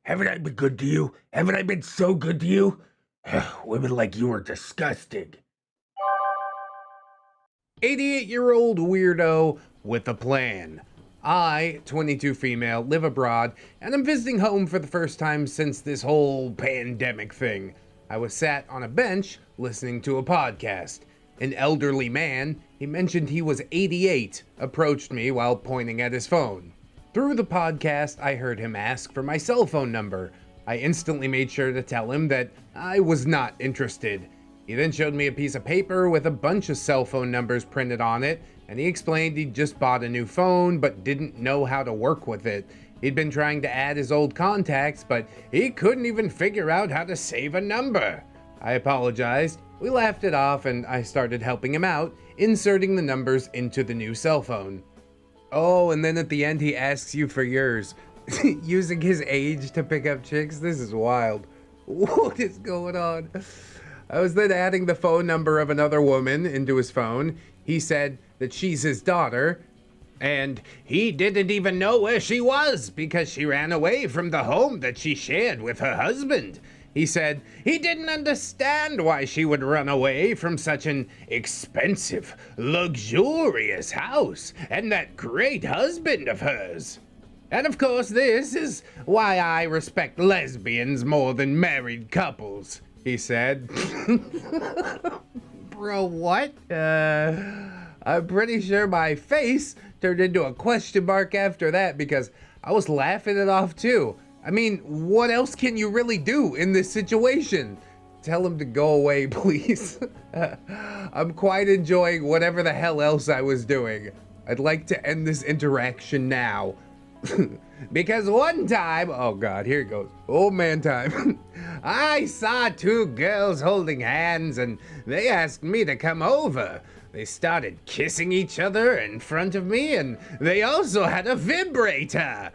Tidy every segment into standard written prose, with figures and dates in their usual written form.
Haven't I been good to you? Haven't I been so good to you? Women like you are disgusting. 88-year-old weirdo with a plan. I, 22 female, live abroad, and I'm visiting home for the first time since this whole pandemic thing. I was sat on a bench listening to a podcast. An elderly man, he mentioned he was 88, approached me while pointing at his phone. Through the podcast, I heard him ask for my cell phone number. I instantly made sure to tell him that I was not interested. He then showed me a piece of paper with a bunch of cell phone numbers printed on it, and he explained he'd just bought a new phone but didn't know how to work with it. He'd been trying to add his old contacts, but he couldn't even figure out how to save a number. I apologized, we laughed it off, and I started helping him out, inserting the numbers into the new cell phone. Oh, and then at the end he asks you for yours. Using his age to pick up chicks? This is wild. What is going on? I was then adding the phone number of another woman into his phone. He said that she's his daughter, and he didn't even know where she was because she ran away from the home that she shared with her husband. He said he didn't understand why she would run away from such an expensive, luxurious house and that great husband of hers. And of course, this is why I respect lesbians more than married couples, he said. Bro, what? I'm pretty sure my face turned into a question mark after that because I was laughing it off too. I mean, what else can you really do in this situation? Tell him to go away, please. I'm quite enjoying whatever the hell else I was doing. I'd like to end this interaction now. Because one time, oh God, here it goes, old man time. I saw two girls holding hands and they asked me to come over. They started kissing each other in front of me and they also had a vibrator.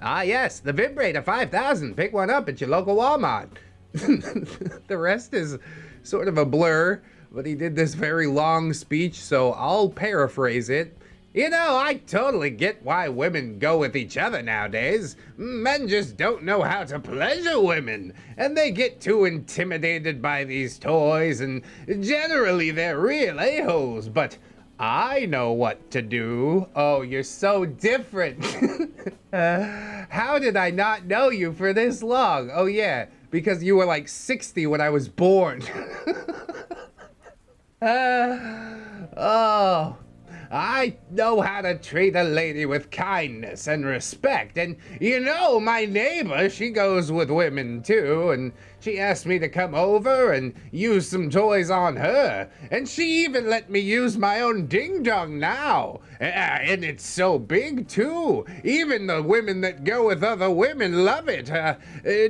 Ah yes, the vibrator 5000, pick one up at your local Walmart. The rest is sort of a blur, but he did this very long speech, so I'll paraphrase it. You know, I totally get why women go with each other nowadays. Men just don't know how to pleasure women, and they get too intimidated by these toys, and generally they're real a-holes, but I know what to do. Oh, you're so different. How did I not know you for this long? Oh yeah, because you were like 60 when I was born. Oh. I know how to treat a lady with kindness and respect, and you know, my neighbor, she goes with women too, and she asked me to come over and use some toys on her, and she even let me use my own ding-dong now, and it's so big too. Even the women that go with other women love it.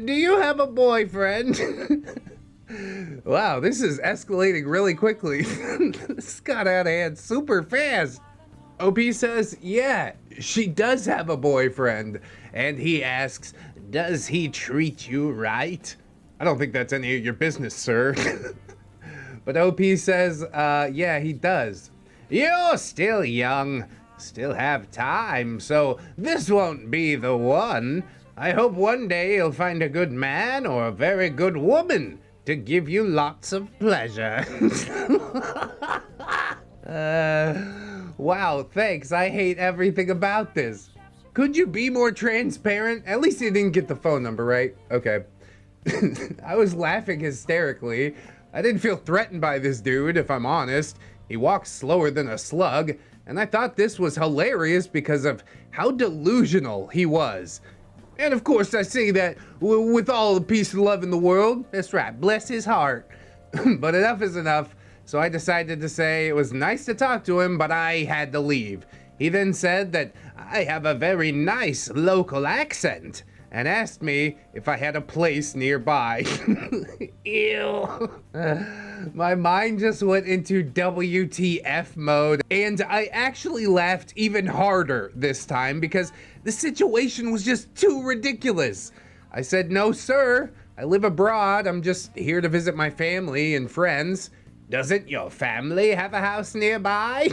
Do you have a boyfriend? Wow, this is escalating really quickly. This got out of hand super fast. OP says, yeah, she does have a boyfriend. And he asks, does he treat you right? I don't think that's any of your business, sir. But OP says, yeah, he does. You're still young, still have time, so this won't be the one. I hope one day you'll find a good man or a very good woman to give you lots of pleasure. Wow, thanks. I hate everything about this. Could you be more transparent? At least you didn't get the phone number, right? Okay. I was laughing hysterically. I didn't feel threatened by this dude, if I'm honest. He walks slower than a slug, and I thought this was hilarious because of how delusional he was. And of course, I say that with all the peace and love in the world. That's right, bless his heart. But enough is enough, so I decided to say it was nice to talk to him, but I had to leave. He then said that I have a very nice local accent, and asked me if I had a place nearby. Ew. My mind just went into WTF mode, and I actually laughed even harder this time because the situation was just too ridiculous. I said, no, sir, I live abroad. I'm just here to visit my family and friends. Doesn't your family have a house nearby?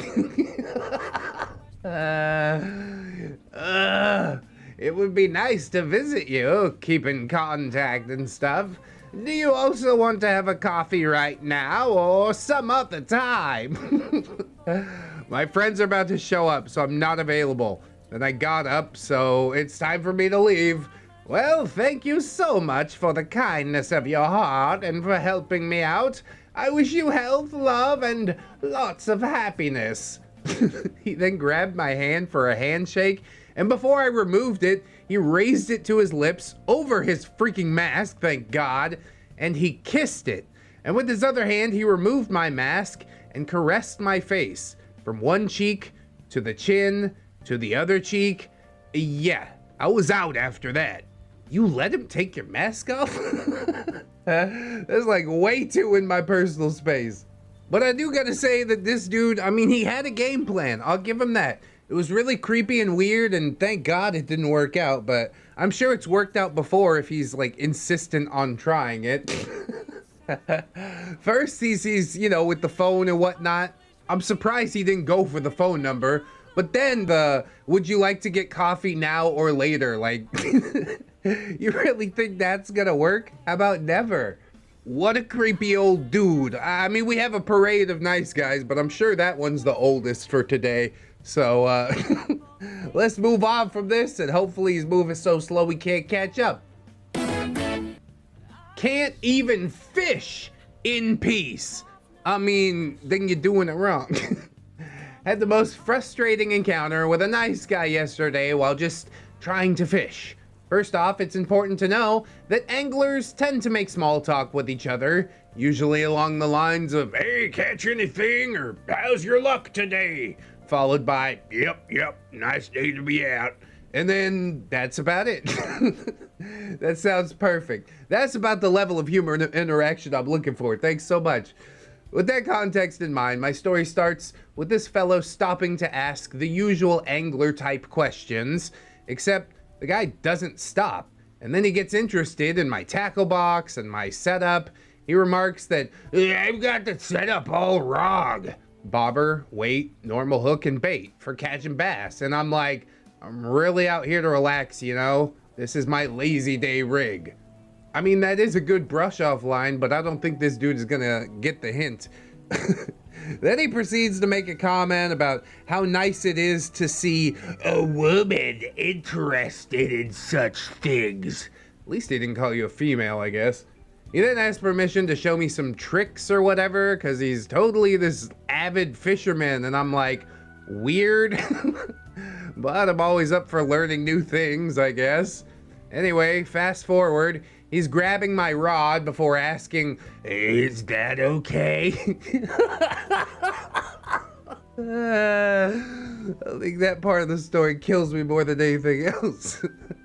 It would be nice to visit you, keep in contact and stuff. Do you also want to have a coffee right now or some other time? My friends are about to show up, so I'm not available. Then I got up, so it's time for me to leave. Well, thank you so much for the kindness of your heart and for helping me out. I wish you health, love, and lots of happiness. He then grabbed my hand for a handshake, and before I removed it, he raised it to his lips over his freaking mask, thank God, and he kissed it. And with his other hand, he removed my mask and caressed my face from one cheek to the chin to the other cheek. Yeah, I was out after that. You let him take your mask off? That's like way too in my personal space. But I do gotta say that this dude, I mean, he had a game plan. I'll give him that. It was really creepy and weird, and thank God it didn't work out, but I'm sure it's worked out before if he's like insistent on trying it. First, he's, you know, with the phone and whatnot. I'm surprised he didn't go for the phone number. But then would you like to get coffee now or later? Like, you really think that's gonna work? How about never? What a creepy old dude. I mean, we have a parade of nice guys, but I'm sure that one's the oldest for today. So, let's move on from this, and hopefully he's moving so slow we can't catch up. Can't even fish in peace. I mean, then you're doing it wrong. Had the most frustrating encounter with a nice guy yesterday while just trying to fish. First off, it's important to know that anglers tend to make small talk with each other, usually along the lines of, "Hey, catch anything?" or "How's your luck today?" Followed by, yep, nice day to be out. And then that's about it. That sounds perfect. That's about the level of humor and interaction I'm looking for. Thanks so much. With that context in mind, my story starts with this fellow stopping to ask the usual angler type questions, except the guy doesn't stop. And then he gets interested in my tackle box and my setup. He remarks that, "I've got the setup all wrong. Bobber, weight, normal hook, and bait for catching bass." And I'm like, I'm really out here to relax, you know? This is my lazy day rig. I mean, that is a good brush off line, but I don't think this dude is gonna get the hint. Then he proceeds to make a comment about how nice it is to see a woman interested in such things. At least he didn't call you a female, I guess. He then asked permission to show me some tricks or whatever, because he's totally this avid fisherman, and I'm like, weird? But I'm always up for learning new things, I guess. Anyway, fast forward, he's grabbing my rod before asking, "Is that okay?" I think that part of the story kills me more than anything else.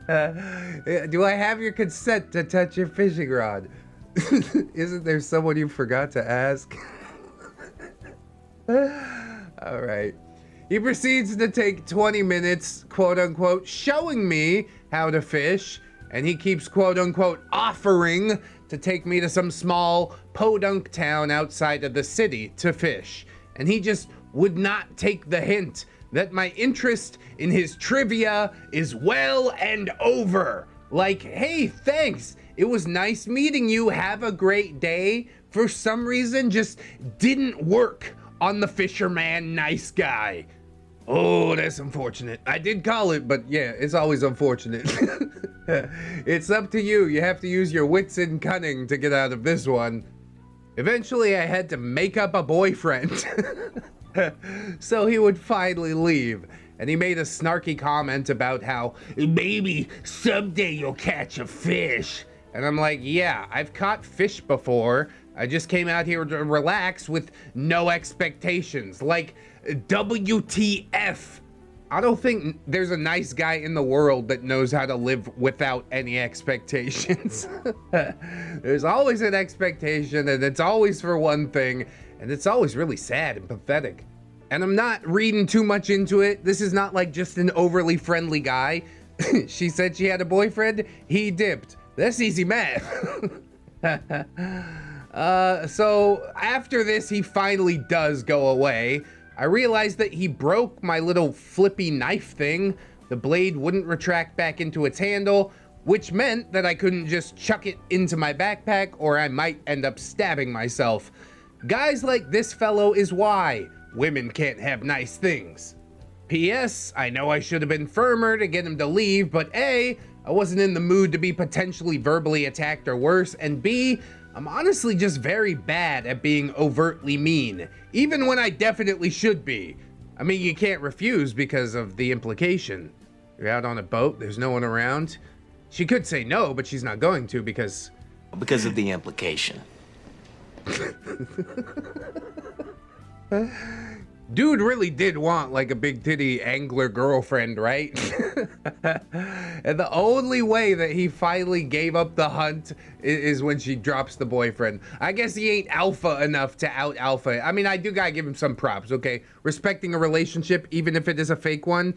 Do I have your consent to touch your fishing rod? Isn't there someone you forgot to ask? All right. He proceeds to take 20 minutes, quote unquote, showing me how to fish, and he keeps, quote unquote, offering to take me to some small podunk town outside of the city to fish. And he just would not take the hint that my interest in his trivia is well and over. Like, "Hey, thanks. It was nice meeting you. Have a great day." For some reason, just didn't work on the fisherman nice guy. Oh, that's unfortunate. I did call it, but yeah, it's always unfortunate. It's up to you. You have to use your wits and cunning to get out of this one. Eventually, I had to make up a boyfriend so he would finally leave. And he made a snarky comment about how, "Maybe someday you'll catch a fish." And I'm like, yeah, I've caught fish before. I just came out here to relax with no expectations. Like, WTF? I don't think there's a nice guy in the world that knows how to live without any expectations. There's always an expectation, and it's always for one thing, and it's always really sad and pathetic. And I'm not reading too much into it. This is not like just an overly friendly guy. She said she had a boyfriend, he dipped. That's easy math. So after this, he finally does go away. I realized that he broke my little flippy knife thing, the blade wouldn't retract back into its handle, which meant that I couldn't just chuck it into my backpack or I might end up stabbing myself. Guys like this fellow is why women can't have nice things. P.S. I know I should have been firmer to get him to leave, but A, I wasn't in the mood to be potentially verbally attacked or worse, and B, I'm honestly just very bad at being overtly mean, even when I definitely should be. I mean, you can't refuse because of the implication. You're out on a boat, there's no one around. She could say no, but she's not going to because of the implication. Dude really did want like a big titty angler girlfriend, right? And the only way that he finally gave up the hunt is when she drops the boyfriend. I guess he ain't alpha enough to out alpha. I mean, I do gotta give him some props, okay? Respecting a relationship, even if it is a fake one.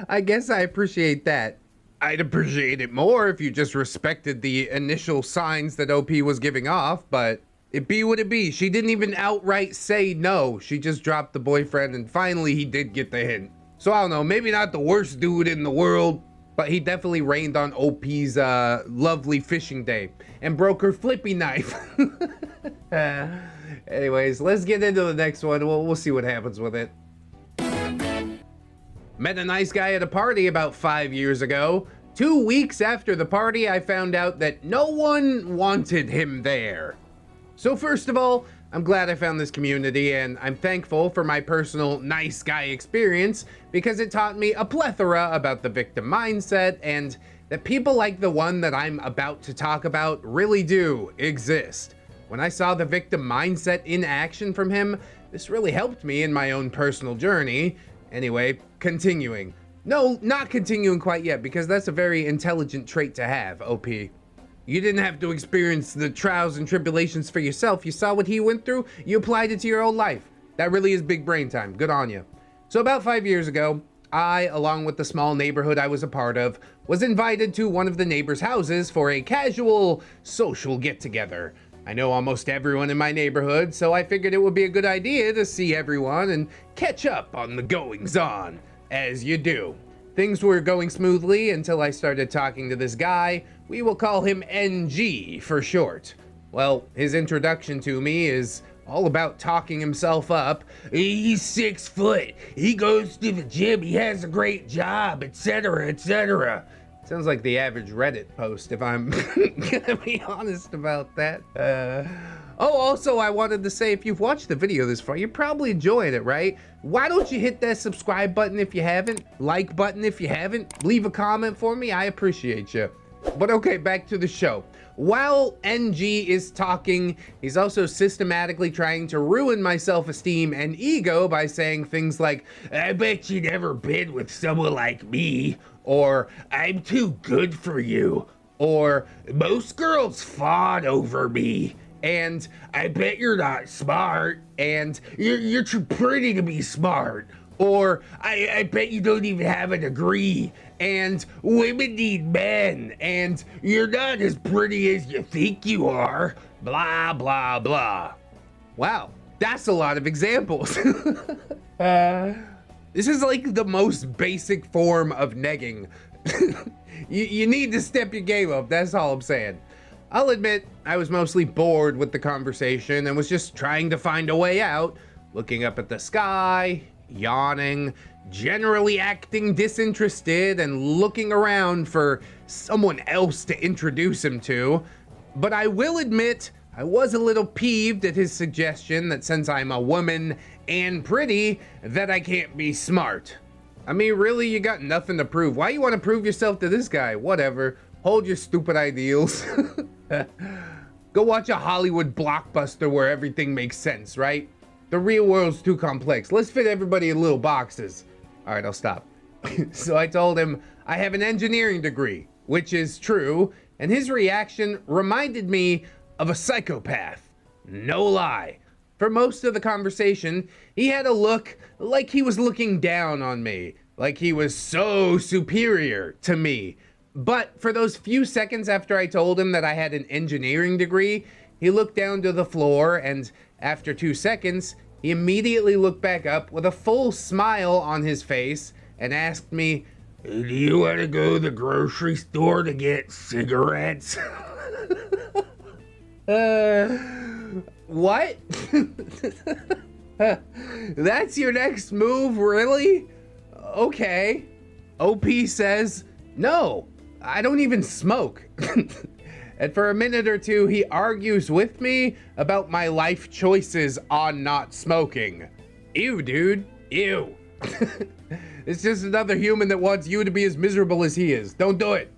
I guess I appreciate that. I'd appreciate it more if you just respected the initial signs that OP was giving off, but it be what it be. She didn't even outright say no. She just dropped the boyfriend and finally he did get the hint. So I don't know, maybe not the worst dude in the world, but he definitely rained on OP's lovely fishing day and broke her flippy knife. Anyways, let's get into the next one. We'll see what happens with it. Met a nice guy at a party about 5 years ago. 2 weeks after the party, I found out that no one wanted him there. So first of all, I'm glad I found this community and I'm thankful for my personal nice guy experience because it taught me a plethora about the victim mindset and that people like the one that I'm about to talk about really do exist. When I saw the victim mindset in action from him, this really helped me in my own personal journey. Anyway, continuing. No, not continuing quite yet, because that's a very intelligent trait to have, OP. You didn't have to experience the trials and tribulations for yourself. You saw what he went through, you applied it to your own life. That really is big brain time. Good on you. So about 5 years ago, I, along with the small neighborhood I was a part of, was invited to one of the neighbors' houses for a casual social get-together. I know almost everyone in my neighborhood, so I figured it would be a good idea to see everyone and catch up on the goings-on, as you do. Things were going smoothly until I started talking to this guy. We will call him NG for short. Well, his introduction to me is all about talking himself up. He's 6 foot. He goes to the gym. He has a great job, etc., etc. Sounds like the average Reddit post, if I'm gonna be honest about that. Oh, also, I wanted to say, if you've watched the video this far, you're probably enjoying it, right? Why don't you hit that subscribe button if you haven't, like button if you haven't, leave a comment for me, I appreciate you. But okay, back to the show. While NG is talking, he's also systematically trying to ruin my self-esteem and ego by saying things like, I bet you never been with someone like me, or I'm too good for you, or most girls fawn over me, and I bet you're not smart, and you're too pretty to be smart, or I bet you don't even have a degree, and women need men, and you're not as pretty as you think you are, blah, blah, blah. Wow, that's a lot of examples. This is like the most basic form of negging. You need to step your game up, that's all I'm saying. I'll admit, I was mostly bored with the conversation and was just trying to find a way out, looking up at the sky, yawning, generally acting disinterested and looking around for someone else to introduce him to. But I will admit, I was a little peeved at his suggestion that since I'm a woman and pretty, that I can't be smart. I mean, really, you got nothing to prove. Why you want to prove yourself to this guy? Whatever. Hold your stupid ideals. Go watch a Hollywood blockbuster where everything makes sense, right? The real world's too complex. Let's fit everybody in little boxes. All right, I'll stop. So I told him I have an engineering degree, which is true, and his reaction reminded me of a psychopath. No lie. For most of the conversation, he had a look like he was looking down on me, like he was so superior to me. But for those few seconds after I told him that I had an engineering degree, he looked down to the floor, and after 2 seconds, he immediately looked back up with a full smile on his face and asked me, Do you want to go to the grocery store to get cigarettes? What? That's your next move, really? Okay. OP says, no, I don't even smoke. And for a minute or two, he argues with me about my life choices on not smoking. Ew, dude. Ew. It's just another human that wants you to be as miserable as he is. Don't do it.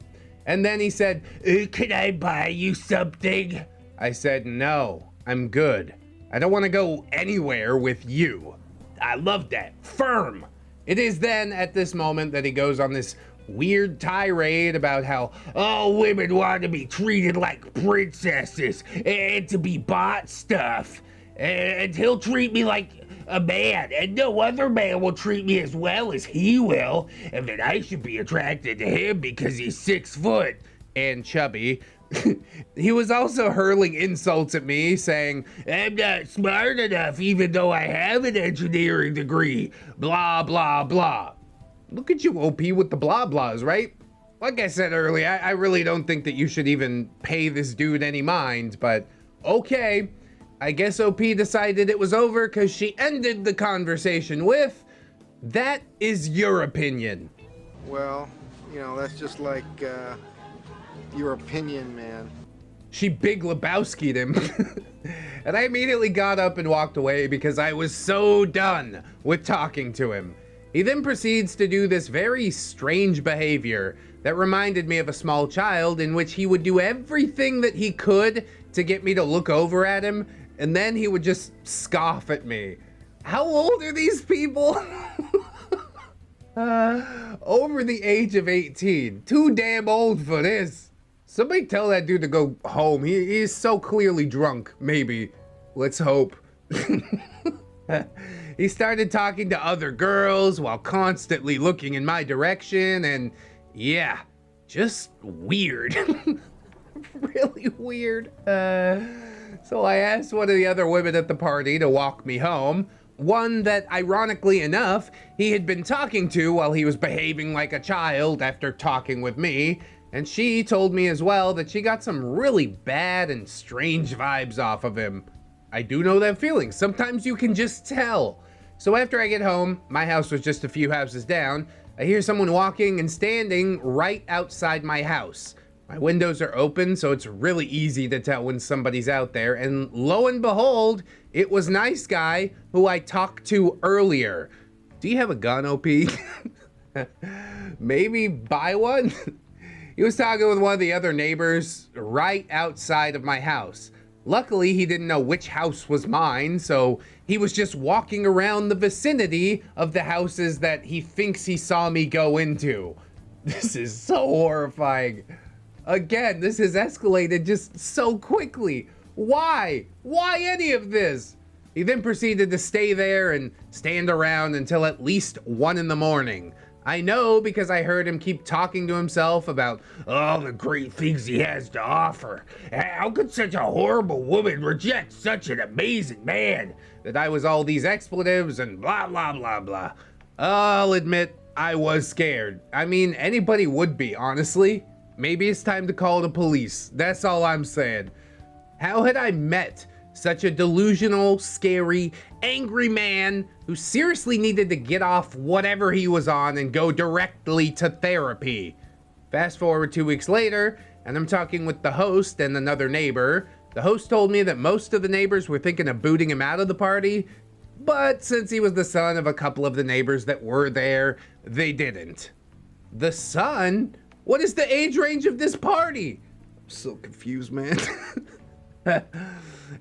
And then he said, Can I buy you something? I said, no, I'm good. I don't want to go anywhere with you. I love that. Firm. It is then at this moment that he goes on this weird tirade about how all women want to be treated like princesses and to be bought stuff. And he'll treat me like a man, and no other man will treat me as well as he will, and that I should be attracted to him because he's 6 foot and chubby. He was also hurling insults at me, saying, I'm not smart enough even though I have an engineering degree, blah, blah, blah. Look at you, OP, with the blah blahs, right? Like I said earlier, I really don't think that you should even pay this dude any mind, but okay. I guess OP decided it was over because she ended the conversation with, that is your opinion. Well, you know, that's just like, your opinion, man. She Big Lebowski'd him. And I immediately got up and walked away because I was so done with talking to him. He then proceeds to do this very strange behavior that reminded me of a small child, in which he would do everything that he could to get me to look over at him, and then he would just scoff at me. How old are these people? Over the age of 18. Too damn old for this. Somebody tell that dude to go home. He is so clearly drunk. Maybe. Let's hope. He started talking to other girls while constantly looking in my direction, and yeah, just weird. Really weird. So I asked one of the other women at the party to walk me home. One that, ironically enough, he had been talking to while he was behaving like a child after talking with me. And she told me as well that she got some really bad and strange vibes off of him. I do know that feeling. Sometimes you can just tell. So after I get home, my house was just a few houses down, I hear someone walking and standing right outside my house. My windows are open, so it's really easy to tell when somebody's out there, and lo and behold, it was Nice Guy, who I talked to earlier. Do you have a gun, OP? Maybe buy one? He was talking with one of the other neighbors right outside of my house. Luckily, he didn't know which house was mine, so he was just walking around the vicinity of the houses that he thinks he saw me go into. This is so horrifying. Again, this has escalated just so quickly. Why? Why any of this? He then proceeded to stay there and stand around until at least 1 in the morning. I know because I heard him keep talking to himself about all the great things he has to offer. How could such a horrible woman reject such an amazing man? That I was all these expletives and blah, blah, blah, blah. I'll admit, I was scared. I mean, anybody would be, honestly. Maybe it's time to call the police. That's all I'm saying. How had I met such a delusional, scary, angry man who seriously needed to get off whatever he was on and go directly to therapy? Fast forward 2 weeks later, and I'm talking with the host and another neighbor. The host told me that most of the neighbors were thinking of booting him out of the party, but since he was the son of a couple of the neighbors that were there, they didn't. The son? What is the age range of this party? I'm so confused, man.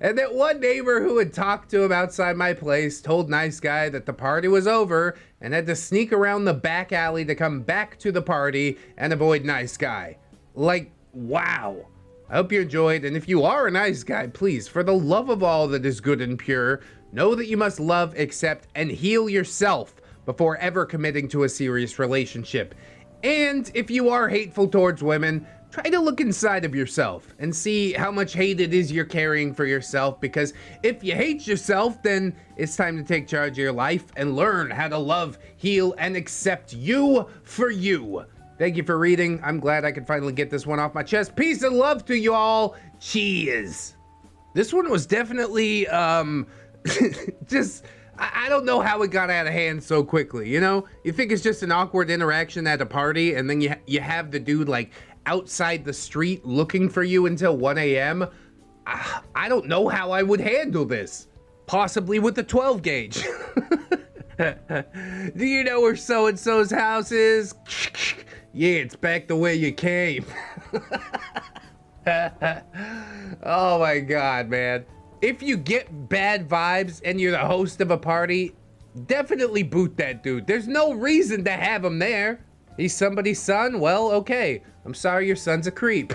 And that one neighbor who had talked to him outside my place told Nice Guy that the party was over and had to sneak around the back alley to come back to the party and avoid Nice Guy. Like, wow. I hope you enjoyed, and if you are a nice guy, please, for the love of all that is good and pure, know that you must love, accept, and heal yourself before ever committing to a serious relationship. And if you are hateful towards women, try to look inside of yourself and see how much hate it is you're carrying for yourself, because if you hate yourself, then it's time to take charge of your life and learn how to love, heal, and accept you for you. Thank you for reading. I'm glad I could finally get this one off my chest. Peace and love to you all. Cheers. This one was definitely, just, I don't know how it got out of hand so quickly, you know? You think it's just an awkward interaction at a party, and then you have the dude, like, outside the street looking for you until 1 a.m. I don't know how I would handle this. Possibly with the 12 gauge. Do you know where so-and-so's house is? Yeah, it's back the way you came. Oh my God, man. If you get bad vibes and you're the host of a party, definitely boot that dude. There's no reason to have him there. He's somebody's son? Well, okay. I'm sorry your son's a creep.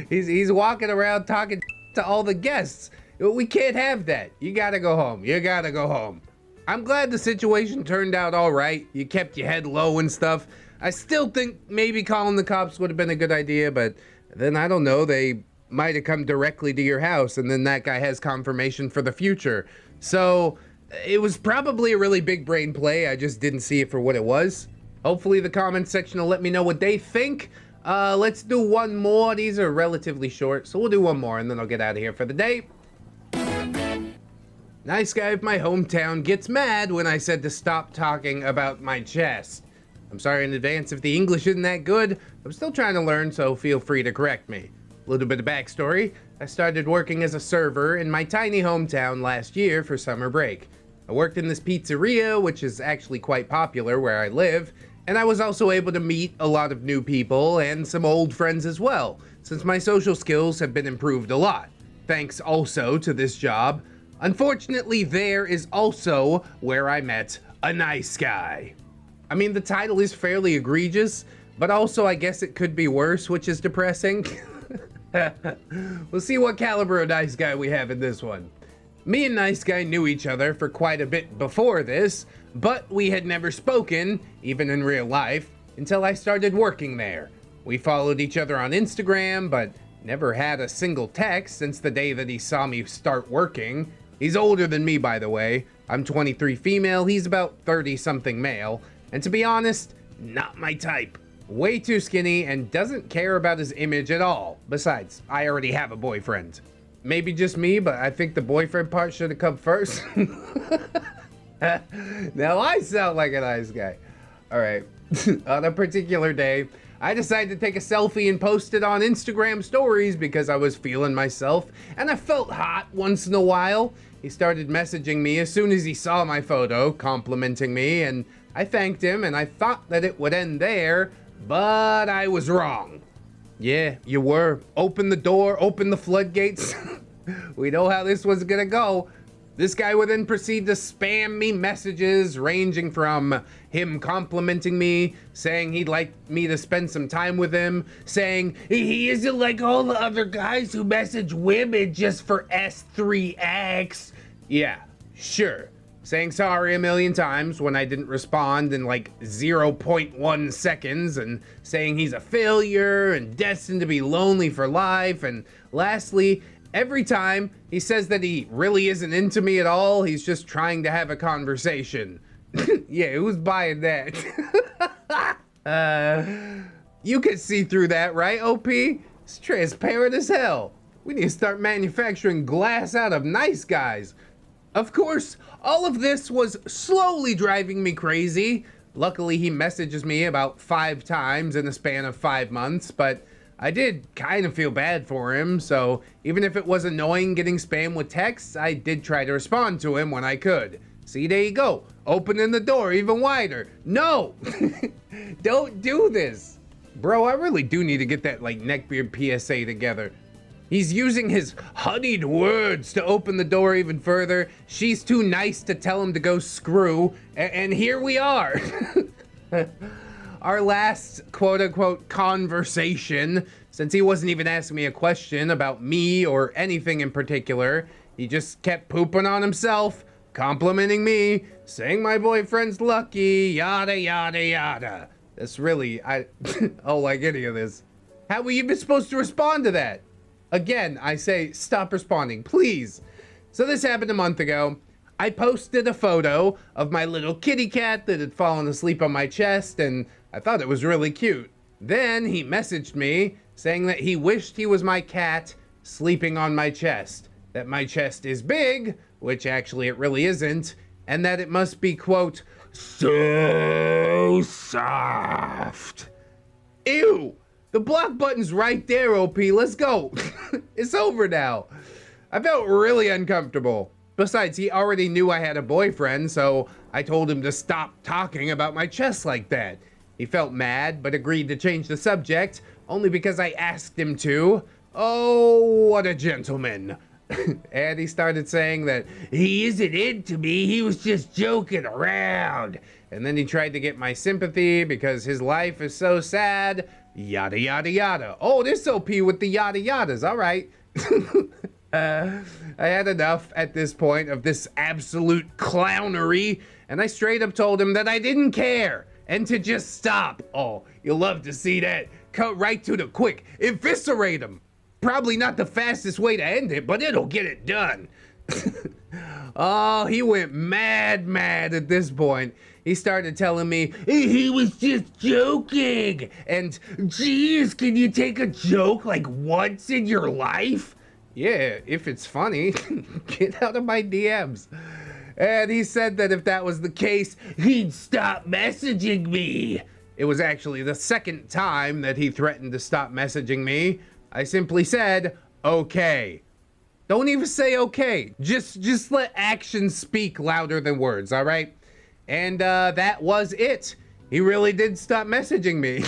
He's walking around talking to all the guests. We can't have that. You gotta go home. You gotta go home. I'm glad the situation turned out all right. You kept your head low and stuff. I still think maybe calling the cops would have been a good idea, but then I don't know, they might have come directly to your house, and then that guy has confirmation for the future. So it was probably a really big brain play. I just didn't see it for what it was. Hopefully the comments section will let me know what they think. Let's do one more. These are relatively short, so we'll do one more and then I'll get out of here for the day. Nice guy of my hometown gets mad when I said to stop talking about my chest. I'm sorry in advance if the English isn't that good. I'm still trying to learn, so feel free to correct me. A little bit of backstory. I started working as a server in my tiny hometown last year for summer break. I worked in this pizzeria, which is actually quite popular where I live, and I was also able to meet a lot of new people and some old friends as well, since my social skills have been improved a lot. Thanks also to this job. Unfortunately, there is also where I met a nice guy. I mean, the title is fairly egregious, but also I guess it could be worse, which is depressing. We'll see what caliber of nice guy we have in this one. Me and Nice Guy knew each other for quite a bit before this, but we had never spoken, even in real life, until I started working there. We followed each other on Instagram, but never had a single text since the day that he saw me start working. He's older than me, by the way. I'm 23 female, he's about 30-something male, and to be honest, not my type. Way too skinny and doesn't care about his image at all. Besides, I already have a boyfriend. Maybe just me, but I think the boyfriend part should have come first. Now I sound like a nice guy. All right, on a particular day, I decided to take a selfie and post it on Instagram stories because I was feeling myself and I felt hot once in a while. He started messaging me as soon as he saw my photo, complimenting me, and I thanked him and I thought that it would end there, but I was wrong. Yeah, you were. Open the door, open the floodgates. We know how this was gonna go. This guy would then proceed to spam me messages ranging from him complimenting me, saying he'd like me to spend some time with him, saying he isn't like all the other guys who message women just for S3X. Yeah, sure. Saying sorry a million times when I didn't respond in like 0.1 seconds, and saying he's a failure and destined to be lonely for life, and lastly, every time he says that he really isn't into me at all, he's just trying to have a conversation. Yeah, who's buying that? You could see through that, right, OP? It's transparent as hell. We need to start manufacturing glass out of nice guys. Of course, all of this was slowly driving me crazy. Luckily, he messages me about 5 times in the span of 5 months, but I did kind of feel bad for him, so even if it was annoying getting spammed with texts, I did try to respond to him when I could. See, there you go, opening the door even wider. No, don't do this. Bro, I really do need to get that like Neckbeard PSA together. He's using his honeyed words to open the door even further. She's too nice to tell him to go screw, and here we are. Our last quote-unquote conversation, since he wasn't even asking me a question about me or anything in particular, he just kept pooping on himself, complimenting me, saying my boyfriend's lucky, yada yada yada. That's really, I don't like any of this. How were you even supposed to respond to that? Again, I say, stop responding, please. So this happened a month ago. I posted a photo of my little kitty cat that had fallen asleep on my chest, and I thought it was really cute. Then he messaged me saying that he wished he was my cat sleeping on my chest, that my chest is big, which actually it really isn't, and that it must be, quote, so soft. Ew, the block button's right there, OP, let's go. It's over now. I felt really uncomfortable. Besides, he already knew I had a boyfriend, so I told him to stop talking about my chest like that. He felt mad, but agreed to change the subject, only because I asked him to. Oh, what a gentleman. And he started saying that he isn't into me, he was just joking around. And then he tried to get my sympathy because his life is so sad, yada yada yada. Oh, this OP with the yada yadas, all right. I had enough at this point of this absolute clownery, and I straight up told him that I didn't care and to just stop. Oh, you'll love to see that. Cut right to the quick, eviscerate him. Probably not the fastest way to end it, but it'll get it done. Oh, he went mad at this point. He started telling me he was just joking, and geez, can you take a joke like once in your life? Yeah, if it's funny. Get out of my DMs. And he said that if that was the case, he'd stop messaging me. It was actually the second time that he threatened to stop messaging me. I simply said, okay. Don't even say okay. Just let actions speak louder than words, all right? And that was it. He really did stop messaging me.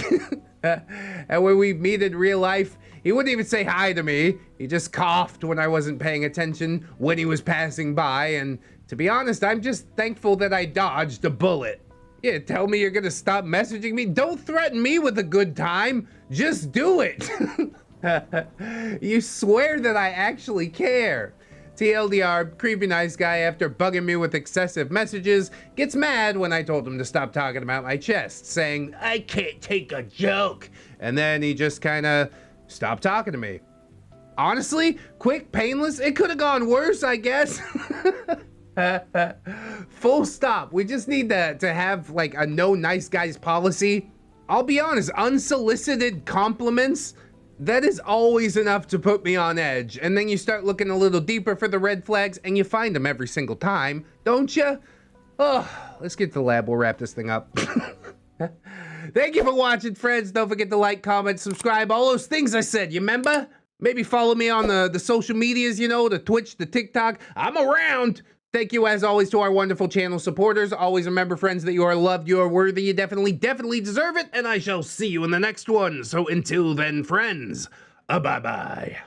And when we meet in real life, he wouldn't even say hi to me. He just coughed when I wasn't paying attention when he was passing by. And to be honest, I'm just thankful that I dodged a bullet. Yeah, tell me you're gonna stop messaging me? Don't threaten me with a good time. Just do it. You swear that I actually care. TLDR, creepy nice guy, after bugging me with excessive messages, gets mad when I told him to stop talking about my chest, saying, I can't take a joke. And then he just kinda stopped talking to me. Honestly, quick, painless, it could have gone worse, I guess. Full stop. We just need to have like a no nice guys policy. I'll be honest, unsolicited compliments, that is always enough to put me on edge. And then you start looking a little deeper for the red flags and you find them every single time, don't you? Oh, let's get to the lab. We'll wrap this thing up. Thank you for watching, friends. Don't forget to like, comment, subscribe, all those things I said, you remember? Maybe follow me on the social medias, you know, the Twitch, the TikTok. I'm around. Thank you, as always, to our wonderful channel supporters. Always remember, friends, that you are loved, you are worthy, you definitely deserve it, and I shall see you in the next one. So until then, friends, bye-bye.